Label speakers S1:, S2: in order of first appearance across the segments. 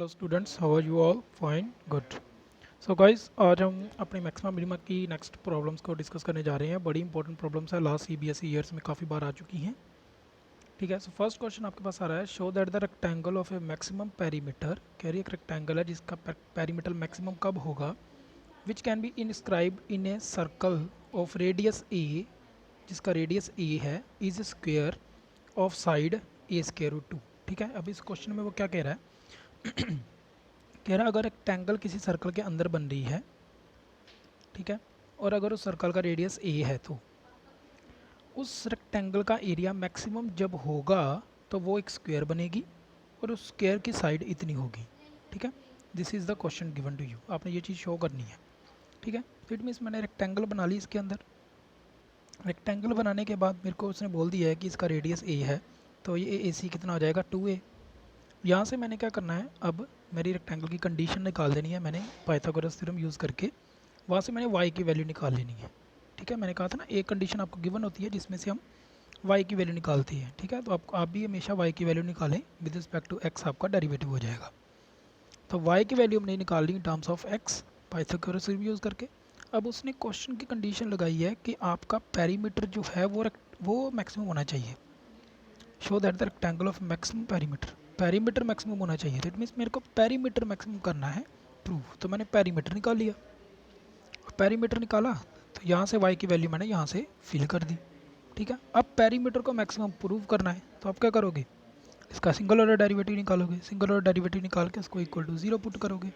S1: Hello students, how are you all? Fine, good. So guys, आज हम अपनी maxima minima की नेक्स्ट प्रॉब्लम्स को डिस्कस करने जा रहे हैं। बड़ी इंपॉर्टेंट प्रॉब्लम्स है, लास्ट सीबीएसई ईयर्स में काफ़ी बार आ चुकी हैं। ठीक है, सो फर्स्ट क्वेश्चन आपके पास आ रहा है, show that the rectangle of A maximum perimeter. कह रही है एक रेक्टेंगल है जिसका पेरीमीटर मैक्सिमम कब होगा, which can be inscribed in a circle of radius a, जिसका रेडियस ए है, is square of side a square root 2। ठीक है, अब इस क्वेश्चन में वो क्या कह रहा है, कह रहा है अगर रेक्टेंगल किसी सर्कल के अंदर बन रही है, ठीक है, और अगर उस सर्कल का रेडियस ए है, तो उस रेक्टेंगल का एरिया मैक्सिमम जब होगा तो वो एक स्क्वायर बनेगी और उस स्क्वायर की साइड इतनी होगी। ठीक है, this is the question given to you, आपने ये चीज़ शो करनी है। ठीक है, तो इट मीन्स मैंने रेक्टेंगल बना ली। इसके अंदर रेक्टेंगल बनाने के बाद मेरे को उसने बोल दिया है कि इसका रेडियस ए है, तो ये ए सी कितना हो जाएगा, 2a। यहाँ से मैंने क्या करना है, अब मेरी रेक्टेंगल की कंडीशन निकाल देनी है। मैंने पाइथागोरस थ्योरम यूज़ करके वहाँ से मैंने y की वैल्यू निकाल लेनी है। ठीक है, मैंने कहा था ना, एक कंडीशन आपको गिवन होती है जिसमें से हम y की वैल्यू निकालते हैं। ठीक है, तो आप भी हमेशा y की वैल्यू निकालें, विद रिस्पेक्ट टू x आपका डेरिवेटिव हो जाएगा। तो y की वैल्यू हमने निकाल ली in terms of x, Pythagoras theorem use करके। अब उसने क्वेश्चन की कंडीशन लगाई है कि आपका पेरीमीटर जो है वो मैक्सिमम होना चाहिए। Show that the rectangle of maximum perimeter maximum होना चाहिए। तो इट मीन्स मेरे को पेरीमीटर मैक्सिमम करना है प्रूव। तो मैंने पेरीमीटर निकाल लिया, पेरीमीटर निकाला तो यहाँ से y की वैल्यू मैंने यहाँ से फिल कर दी। ठीक है, अब पेरीमीटर को मैक्सिमम प्रूव करना है, तो आप क्या करोगे, इसका सिंगल ऑर्डर डेरिवेटिव निकालोगे। सिंगल ऑर्डर डेरिवेटिव निकाल के उसको इक्वल टू 0 पुट करोगे।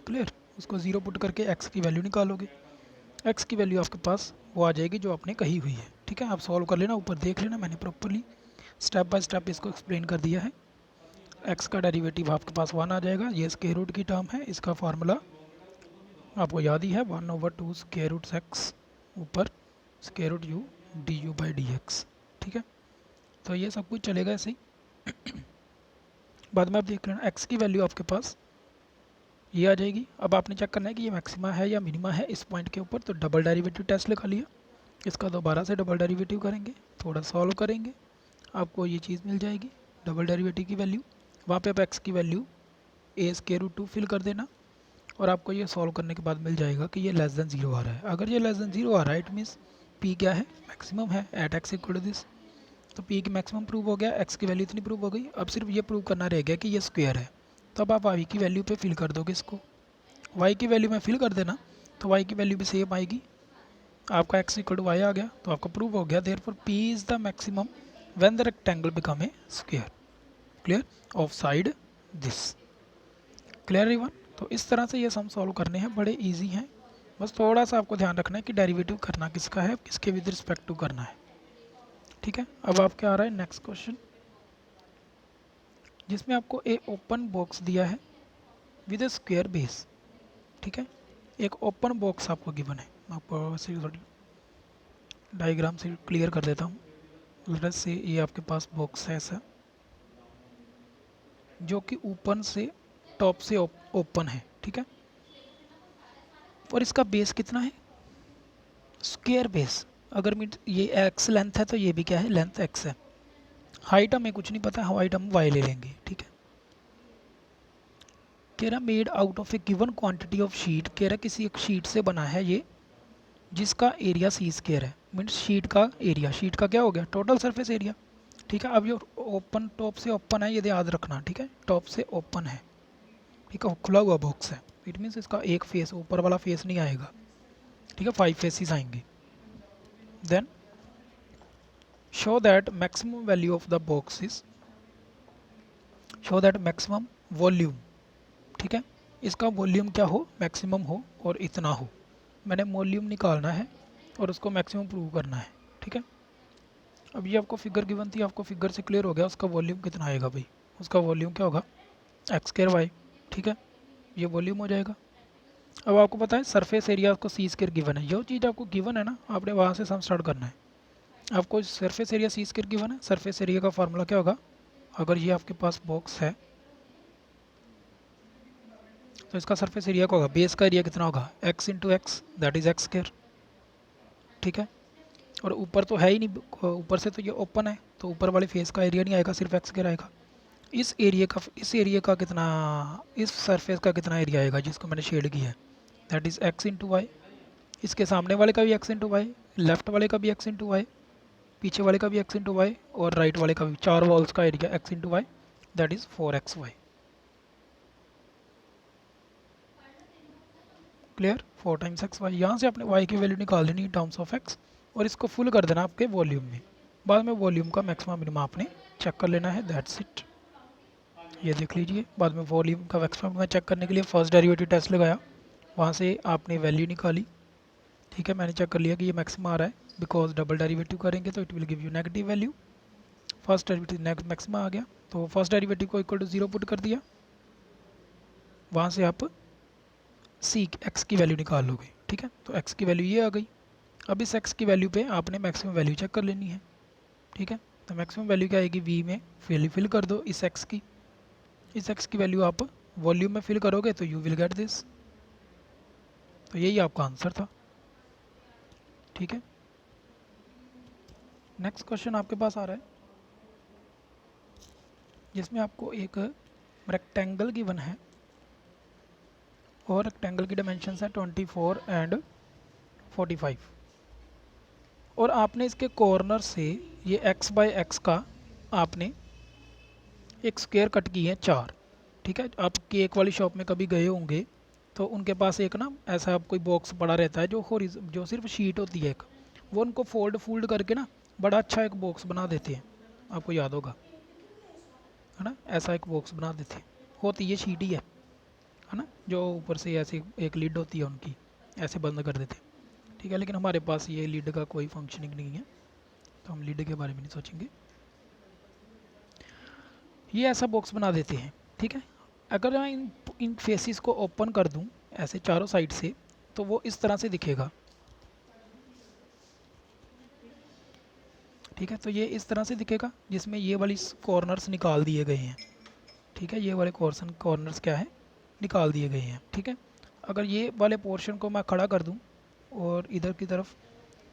S1: क्लियर, उसको 0 पुट करके x की वैल्यू निकालोगे। x की वैल्यू आपके पास वो आ जाएगी जो आपने कही हुई है। ठीक है, आप सॉल्व कर लेना, ऊपर देख लेना, मैंने प्रॉपरली स्टेप बाय स्टेप इसको एक्सप्लेन कर दिया है। x का डेरिवेटिव आपके पास 1 आ जाएगा, ये स्क्वायर रूट की टर्म है, इसका फार्मूला आपको याद ही है, 1/2 स्क्वायर रूट एक्स ऊपर square root u d u by d x. ठीक है, तो ये सब कुछ चलेगा ऐसे ही। बाद में आप देख लेना x की वैल्यू आपके पास ये आ जाएगी। अब आपने चेक करना है कि ये मैक्सिमा है या मिनिमा है इस पॉइंट के ऊपर, तो डबल डेरिवेटिव टेस्ट लगा लिया, इसका दोबारा से डबल डेरिवेटिव करेंगे, थोड़ा सॉल्व करेंगे, आपको ये चीज़ मिल जाएगी डबल डेरिवेटिव की वैल्यू। वहाँ पे आप x की वैल्यू ए स्क्वायर रूट 2 फिल कर देना, और आपको ये सॉल्व करने के बाद मिल जाएगा कि ये लेस देन 0 आ रहा है। अगर ये लेस देन 0 आ रहा है, इट मीन्स p क्या है, मैक्सिमम है at x equal to this. तो p की मैक्सिमम प्रूव हो गया, x की वैल्यू इतनी प्रूव हो गई। अब सिर्फ ये प्रूव करना रह गया कि ये स्क्वायर है, तब आप y की वैल्यू पे फिल कर दोगे इसको। y की वैल्यू में फिल कर देना, तो y की वैल्यू भी सेम आएगी, आपका x इक्वल टू y आ गया, तो आपका प्रूव हो गया। Therefore p is the maximum when the rectangle become a square. Clear, of side this. Clear everyone? तो इस तरह से ये सम सॉल्व करने हैं, बड़े इजी हैं। बस थोड़ा सा आपको ध्यान रखना है कि डेरिवेटिव करना किसका है, किसके विद रिस्पेक्ट टू करना है। ठीक है, अब आपके आ रहा है नेक्स्ट क्वेश्चन, जिसमें आपको एक ओपन बॉक्स दिया है विद ए स्क्वायर बेस। ठीक है, एक ओपन बॉक्स आपको गिवन है। मैं आपको थोड़ी डायग्राम से क्लियर कर देता हूँ। लेट्स से ये आपके पास बॉक्स है ऐसा, जो कि ऊपर से टॉप से ओपन है। ठीक है, और इसका बेस कितना है, स्क्वायर बेस। अगर मीन ये एक्स लेंथ है तो ये भी क्या है, लेंथ एक्स है। हाइट हमें कुछ नहीं पता, हाइट हम वाई ले लेंगे। ठीक है, कह रहा made out of A given quantity of sheet, कह रहा किसी एक शीट से बना है ये, जिसका एरिया सी स्क्वायर है। मीन्स शीट का एरिया, शीट का क्या हो गया, टोटल सरफेस एरिया। ठीक है, अब ये ओपन, टॉप से ओपन है, ये याद रखना। ठीक है, टॉप से ओपन है, ठीक है, खुला हुआ बॉक्स है। इट मीन्स इसका एक फेस, ऊपर वाला फेस नहीं आएगा। ठीक है, 5 फेसिस आएंगे। Then show that maximum value of the box is, show that maximum volume। ठीक है, इसका वॉल्यूम क्या हो, मैक्सिमम हो और इतना हो। मैंने वॉल्यूम निकालना है और उसको मैक्सिमम प्रूव करना है। ठीक है, अब ये आपको फिगर गिवन थी, आपको फिगर से क्लियर हो गया उसका वॉल्यूम कितना आएगा भाई। उसका वॉल्यूम क्या होगा, एक्स स्क्वायर वाई। ठीक है, ये वॉल्यूम हो जाएगा। अब आपको पता है सरफेस एरिया को सी स्क्वायर गिवन है, जो चीज़ आपको गिवन है ना, आपने वहाँ से सम स्टार्ट करना है। आपको सरफेस एरिया सी स्क्वायर गिवन है, सरफेस एरिया का फार्मूला क्या होगा, अगर ये आपके पास बॉक्स है तो इसका सरफेस एरिया क्या होगा, बेस का एरिया कितना होगा, x into x, that is x square. ठीक है, और ऊपर तो है ही नहीं, ऊपर से तो ये ओपन है, तो ऊपर वाले फेस का एरिया नहीं आएगा, सिर्फ एक्स स्क्वायर आएगा। इस एरिया का कितना, इस सरफेस का कितना एरिया आएगा जिसको मैंने शेड किया है, that is x into y. इसके सामने वाले का भी एक्स इंटू वाई, लेफ्ट वाले का भी एक्स इंटू वाई, पीछे वाले का भी एक्स इंटू वाई और राइट वाले का भी, चार वॉल्स का area x into y, that is 4xy। Clear, 4 times x y. यहाँ से आपने वाई की वैल्यू निकाल देनी इन टर्म्स ऑफ एक्स और इसको फुल कर देना आपके वॉल्यूम में। बाद में वॉल्यूम का मैक्सिमम मिनिमम आपने चेक कर लेना है, दैट्स इट। ये देख लीजिए, बाद में वॉल्यूम का मैक्सिमम मैं चेक करने के लिए फर्स्ट डेरिवेटिव टेस्ट लगाया, वहाँ से आपने वैल्यू निकाली। ठीक है, मैंने चेक कर लिया कि ये मैक्सिमम आ रहा है, बिकॉज डबल डेरिवेटिव करेंगे तो it will give you negative value. First derivative maximum आ गया तो फर्स्ट डेरिवेटिव को इक्वल टू 0 पुट कर दिया, वहाँ से आप सी एक्स की वैल्यू निकाल लोगे। ठीक है, तो एक्स की वैल्यू ये आ गई। अब इस एक्स की वैल्यू पे आपने मैक्सिमम वैल्यू चेक कर लेनी है। ठीक है, तो मैक्सिमम वैल्यू क्या आएगी, वी में फिल कर दो इस एक्स की। इस एक्स की वैल्यू आप वॉल्यूम में फिल करोगे तो यू विल गेट दिस। तो यही आपका आंसर था। ठीक है, नेक्स्ट क्वेश्चन आपके पास आ रहा है जिसमें आपको एक रेक्टेंगल गिवन है और रेक्टेंगल की डायमेंशंस है 24 एंड 45 और आपने इसके कॉर्नर से ये x बाय एक्स का आपने एक स्क्वायर कट की है 4। ठीक है, आप केक वाली शॉप में कभी गए होंगे तो उनके पास एक ना ऐसा कोई बॉक्स पड़ा रहता है जो सिर्फ शीट होती है एक, वो उनको फोल्ड करके ना बड़ा अच्छा एक बॉक्स बना देते हैं, आपको याद होगा है ना, ऐसा एक बॉक्स बना देते हैं, होती ये शीट ही है ना, जो ऊपर से ऐसे एक लिड होती है उनकी, ऐसे बंद कर देते हैं। ठीक है, लेकिन हमारे पास ये लिड का कोई फंक्शनिंग नहीं है तो हम लिड के बारे में नहीं सोचेंगे, ये ऐसा बॉक्स बना देते हैं। ठीक है, अगर मैं इन फेसिस को ओपन कर दूं ऐसे चारों साइड से तो वो इस तरह से दिखेगा। ठीक है, तो ये इस तरह से दिखेगा जिसमें ये वाली कॉर्नर्स निकाल दिए गए हैं। ठीक है, ये वाले कॉर्नर्स क्या है, निकाल दिए गए हैं। ठीक है, अगर ये वाले पोर्शन को मैं खड़ा कर दूं और इधर की तरफ,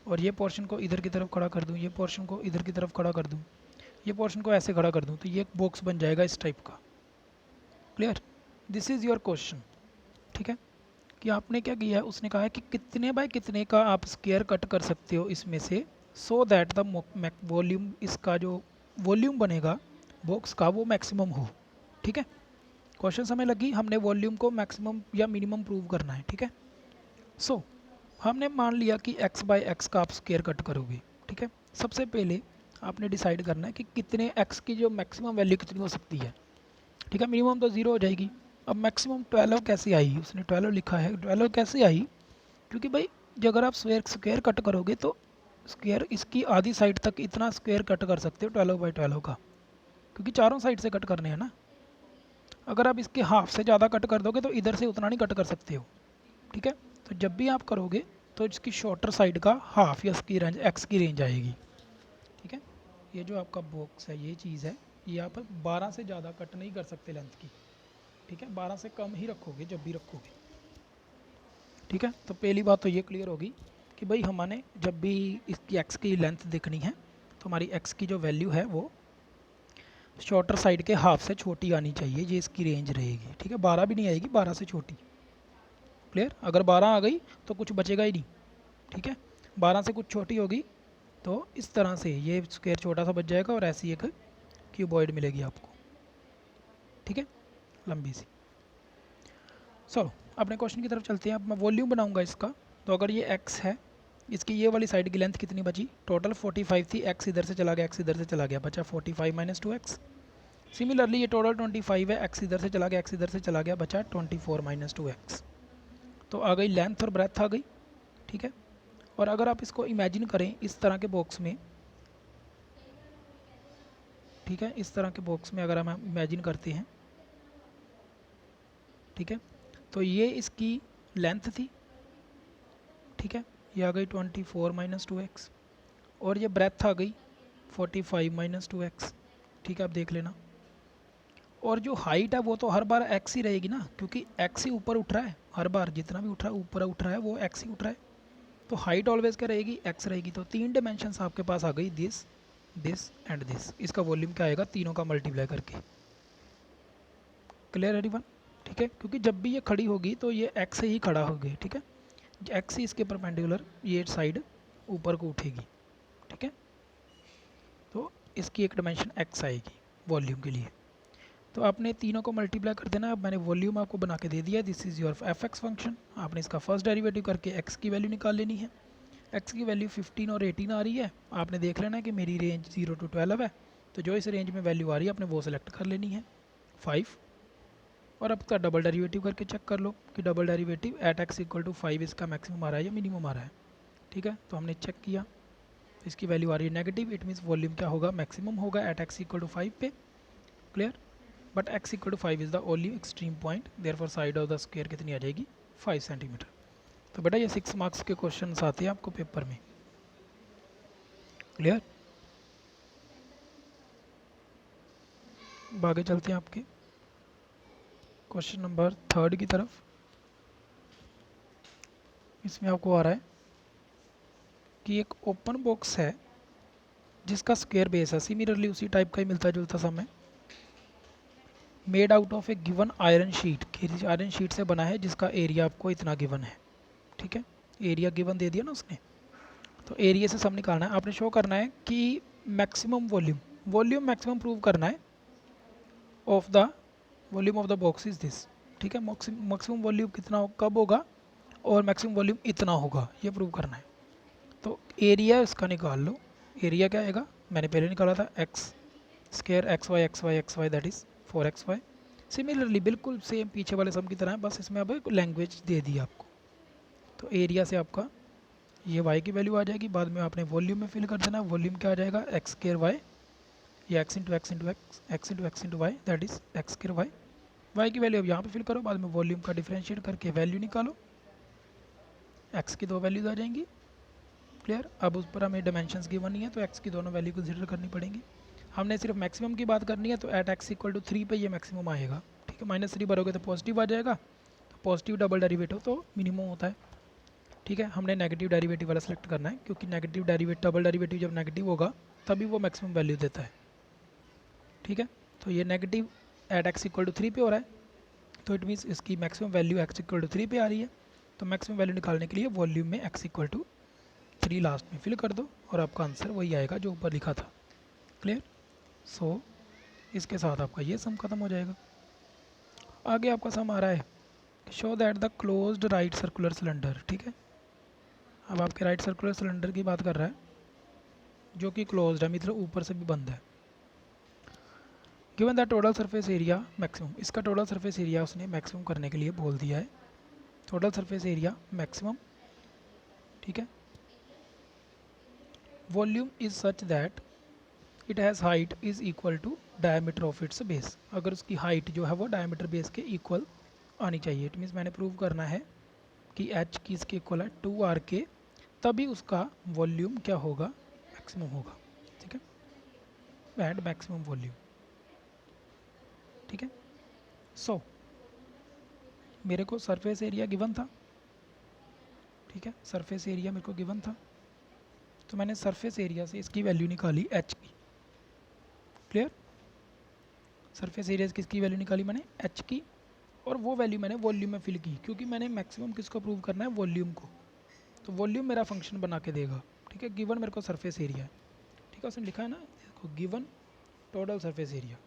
S1: और ये पोर्शन को इधर की तरफ खड़ा कर दूं, ये पोर्शन को इधर की तरफ खड़ा कर दूं, ये पोर्शन को ऐसे खड़ा कर दूं, तो ये एक बॉक्स बन जाएगा इस टाइप का। Clear, this is your question. ठीक है, कि आपने क्या किया है, उसने कहा है कि कितने बाय कितने का आप स्क्वायर कट कर सकते हो इसमें से, सो दैट द वॉल्यूम, इसका जो वॉल्यूम बनेगा बॉक्स का वो मैक्सिमम हो। ठीक है, क्वेश्चन समय लगी, हमने वॉल्यूम को मैक्सिमम या मिनिमम प्रूव करना है। ठीक है, सो हमने मान लिया कि x बाय एक्स का आप स्क्वायर कट करोगे। ठीक है, सबसे पहले आपने डिसाइड करना है कि कितने x की जो मैक्सिमम वैल्यू कितनी हो सकती है। ठीक है, मिनिमम तो 0 हो जाएगी। अब मैक्सिमम 12 कैसे आई, उसने 12 लिखा है, 12 कैसे आई, क्योंकि भाई जो अगर आप स्क्वायर कट करोगे तो स्क्वायर इसकी आधी साइड तक इतना स्क्वायर कट कर सकते हो 12 बाई 12 का, क्योंकि चारों साइड से कट करने हैं ना। अगर आप इसके हाफ से ज़्यादा कट कर दोगे तो इधर से उतना नहीं कट कर सकते हो। ठीक है, तो जब भी आप करोगे तो इसकी शॉर्टर साइड का हाफ या इसकी रेंज एक्स की रेंज आएगी। ठीक है, ये जो आपका बॉक्स है ये चीज़ है, ये आप 12 से ज़्यादा कट नहीं कर सकते लेंथ की। ठीक है, 12 से कम ही रखोगे जब भी रखोगे। ठीक है, तो पहली बात तो ये क्लियर होगी कि भाई हमारे जब भी इसकी एक्स की लेंथ देखनी है तो हमारी एक्स की जो वैल्यू है वो शॉर्टर साइड के हाफ से छोटी आनी चाहिए, ये इसकी रेंज रहेगी। ठीक है, 12 भी नहीं आएगी, 12 से छोटी। क्लियर, अगर 12 आ गई तो कुछ बचेगा ही नहीं। ठीक है, 12 से कुछ छोटी होगी तो इस तरह से ये स्क्वायर छोटा सा बच जाएगा और ऐसी एक क्यूबॉइड मिलेगी आपको। ठीक है, लंबी सी। चलो अपने क्वेश्चन की तरफ चलते हैं। अब मैं वॉल्यूम बनाऊंगा इसका, तो अगर ये x है, इसकी ये वाली साइड की लेंथ कितनी बची, टोटल 45 थी, x इधर से चला गया, x इधर से चला गया, बचा 45 माइनस 2x। सिमिलरली ये टोटल 25 है, x इधर से चला गया, x इधर से चला गया, बचा 24 माइनस 2x। तो आ गई लेंथ और ब्रेथ आ गई। ठीक है, और अगर आप इसको इमेजिन करें इस तरह के बॉक्स में, ठीक है, इस तरह के बॉक्स में अगर हम इमेजिन करते हैं, ठीक है, तो ये इसकी लेंथ थी। ठीक है, ये आ गई 24 माइनस 2x और ये ब्रेथ आ गई 45 माइनस 2x। ठीक है, आप देख लेना। और जो हाइट है वो तो हर बार x ही रहेगी ना, क्योंकि x ही ऊपर उठ रहा है, हर बार जितना भी उठ रहा है ऊपर उठ रहा है वो x ही उठ रहा है, तो हाइट ऑलवेज क्या रहेगी, x रहेगी। तो 3 डायमेंशंस आपके पास आ गई, दिस, दिस एंड दिस। इसका वॉल्यूम क्या आएगा, तीनों का मल्टीप्लाई करके। Clear everyone? ठीक है, क्योंकि जब भी ये खड़ी होगी तो ये एक्स से ही खड़ा होगी, ठीक है, एक्स ही इसके परपेंडिकुलर ये साइड ऊपर को उठेगी, ठीक है। तो इसकी एक डायमेंशन एक्स आएगी वॉल्यूम के लिए। तो आपने तीनों को मल्टीप्लाई कर देना। अब मैंने वॉल्यूम आपको बना के दे दिया, this is your F x function. आपने इसका फर्स्ट डेरिवेटिव करके एक्स की वैल्यू निकाल लेनी है। एक्स की वैल्यू 15 और 18 आ रही है। आपने देख लेना है कि मेरी रेंज 0 to 12 है, तो जो इस रेंज में वैल्यू आ रही है आपने वो सेलेक्ट कर लेनी है 5। और अब इसका डबल डेरिवेटिव करके चेक कर लो कि double derivative at x equal to 5 इसका मैक्सिमम आ रहा है या मिनिमम आ रहा है, ठीक है। तो हमने चेक किया, इसकी वैल्यू आ रही है नेगेटिव, इट मीन्स वॉल्यूम क्या होगा, मैक्सिमम होगा एट एक्स इक्वल टू 5 पे। Clear? But x equal to 5 is the only extreme point, therefore side of the square कितनी आ जाएगी, 5 सेंटीमीटर। तो बेटा ये 6 मार्क्स के क्वेश्चन आते हैं आपको पेपर में। क्लियर? आगे चलते हैं आपके क्वेश्चन नंबर 3 की तरफ। इसमें आपको आ रहा है कि एक ओपन बॉक्स है जिसका स्क्वायर बेस है, सिमिलरली उसी टाइप का ही मिलता जुलता सा है, made out of A given iron sheet, iron sheet से बना है जिसका एरिया आपको इतना गिवन है, ठीक है। एरिया गिवन दे दिया ना उसने, तो एरिया से सम निकालना है। आपने शो करना है कि maximum volume, volume maximum prove करना है of the volume of the box is this, ठीक है। मैक्सिमम वॉल्यूम कितना कब होगा और मैक्सिमम वॉल्यूम इतना होगा, ये प्रूव करना है। तो एरिया इसका निकाल लो। एरिया क्या आएगा, मैंने पहले निकाला था x square x y that is 4xy। Similarly बिल्कुल सेम पीछे वाले सम की तरह है, बस इसमें अब एक लैंग्वेज दे दी आपको। तो एरिया से आपका ये y की वैल्यू आ जाएगी, बाद में आपने वॉल्यूम में फिल कर देना। वॉल्यूम क्या आ जाएगा, एक्स स्क्वायर वाई, या x into x into x, x into x into y that is x square y. Y की वैल्यू अब यहाँ पे फिल करो, बाद में वॉल्यूम का डिफरेंशिएट करके वैल्यू निकालो, एक्स की 2 वैल्यूज आ जाएंगी। क्लियर? अब उस पर हमें डायमेंशंस गिवन नहीं है तो एक्स की दोनों वैल्यू कंसिडर करनी पड़ेंगी। हमने सिर्फ मैक्सिमम की बात करनी है, तो एट एक्स इक्वल टू 3 पे ये मैक्सिमम आएगा, ठीक है। -3 भरोगे तो पॉजिटिव आ जाएगा, तो पॉजिटिव डबल डेरिवेटिव तो मिनिमम होता है, ठीक है। हमने नेगेटिव डेरिवेटिव वाला सेलेक्ट करना है, क्योंकि नेगेटिव डेरिवेटिव डबल डेरिवेटिव जब नेगेटिव होगा तभी वो मैक्सिमम वैल्यू देता है, ठीक है। तो ये negative at x equal to 3 पे हो रहा है, तो इट मीन्स इसकी maximum value x equal to 3 पे आ रही है। तो मैक्सिमम वैल्यू निकालने के लिए वॉल्यूम में एक्स इक्वल टू 3 लास्ट में फिल कर दो और आपका आंसर वही आएगा जो ऊपर लिखा था। क्लियर? सो इसके साथ आपका ये सम खत्म हो जाएगा। आगे आपका सम आ रहा है, show that the closed right circular cylinder, ठीक है। अब आपके राइट सर्कुलर सिलेंडर की बात कर रहा है जो कि क्लोज्ड है, मतलब ऊपर से भी बंद है। Given the total surface area maximum, इसका टोटल सरफेस एरिया उसने मैक्सिमम करने के लिए बोल दिया है। टोटल सरफेस एरिया मैक्सिमम, ठीक है। Volume is such that it has height is equal to diameter of its base, अगर उसकी हाइट जो है वो डायमीटर बेस के इक्वल आनी चाहिए। इट मीन्स मैंने प्रूव करना है कि एच की इसके इक्वल है 2r के, तभी उसका वॉल्यूम क्या होगा, मैक्सिमम होगा, ठीक है। एंड मैक्सिमम वॉल्यूम, ठीक है। सो मेरे को सरफेस एरिया गिवन था, ठीक है। सरफेस एरिया मेरे को गिवन था, तो मैंने सरफेस एरिया से इसकी वैल्यू निकाली एच की। क्लियर? सरफेस एरिया से किसकी वैल्यू निकाली मैंने, एच की, और वो वैल्यू मैंने वॉल्यूम में फिल की, क्योंकि मैंने मैक्सिमम किसको प्रूव करना है, वॉल्यूम को। तो वॉल्यूम मेरा फंक्शन बना के देगा, ठीक है। गिवन मेरे को सरफेस एरिया है, ठीक है, उसने लिखा है ना, देखो गिवन टोटल सरफेस एरिया,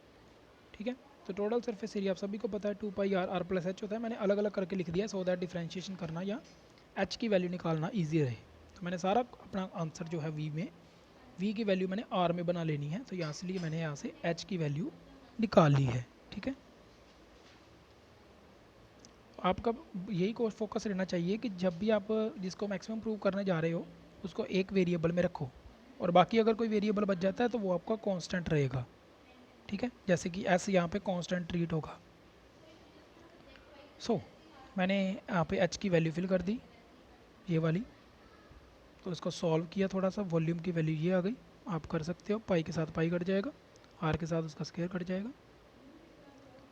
S1: ठीक है। तो टोटल सरफेस एरिया आप सभी को पता है 2 पाई आर प्लस एच होता है। मैंने अलग अलग करके लिख दिया सो दैट डिफ्रेंशिएशन करना या एच की वैल्यू निकालना ईजी रहे। तो मैंने सारा अपना आंसर जो है वी में, वी की वैल्यू मैंने आर में बना लेनी है, तो यहाँ से लिए मैंने यहाँ से एच की वैल्यू निकाल ली है, ठीक है। आपका यही को फोकस रहना चाहिए कि जब भी आप जिसको मैक्सिमम प्रूव करने जा रहे हो उसको एक वेरिएबल में रखो, और बाकी अगर कोई वेरिएबल बच जाता है तो वो आपका कांस्टेंट रहेगा, ठीक है। जैसे कि एस यहाँ पे कांस्टेंट ट्रीट होगा। सो मैंने यहाँ पे एच की वैल्यू फिल कर दी, ये वाली, तो इसको सॉल्व किया थोड़ा सा, वॉल्यूम की वैल्यू ये आ गई। आप कर सकते हो, पाई के साथ पाई कट जाएगा, आर के साथ उसका स्क्वायर कट जाएगा।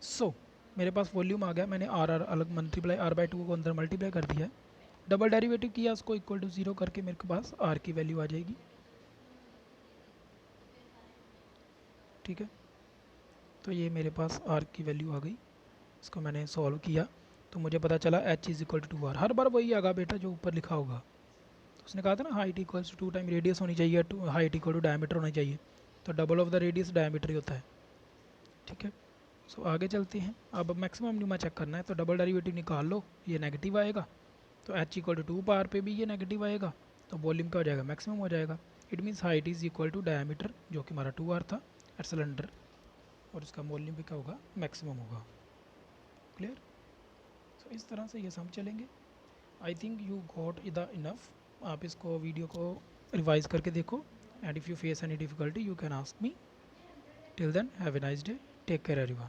S1: सो मेरे पास वॉल्यूम आ गया, मैंने आर आर अलग मल्टीप्लाई, r/2 को अंदर मल्टीप्लाई कर दिया है, डबल डेरिवेटिव किया उसको इक्वल टू 0 करके मेरे पास आर की वैल्यू आ जाएगी, ठीक है। तो ये मेरे पास आर की वैल्यू आ गई। इसको मैंने सॉल्व किया तो मुझे पता चला h is equal to 2r। हर बार वही आगा बेटा जो ऊपर लिखा होगा। तो उसने कहा था ना height equals to 2 time radius होनी चाहिए, हाइट इक्वल टू डायमीटर होना चाहिए, तो double of the radius diameter ही होता है। ठीक है, सो आगे चलते हैं। अब मैक्सिमम मिनिमा चेक करना है, तो डबल डेरिवेटिव निकाल लो, ये नेगेटिव आएगा, तो h इक्वल टू 2 पावर पे भी ये नेगेटिव आएगा, तो वॉल्यूम क्या हो जाएगा, मैक्सिमम हो जाएगा। It means height is equal to diameter जो कि हमारा 2r था एट सिलेंडर, और इसका वॉल्यूम भी क्या होगा, मैक्सिमम होगा। क्लियर। सो इस तरह से ये सम चलेंगे। I think you got the enough. आप इसको वीडियो को रिवाइज करके देखो, and if you face any difficulty you can ask me. Till then have a nice day, take care everyone.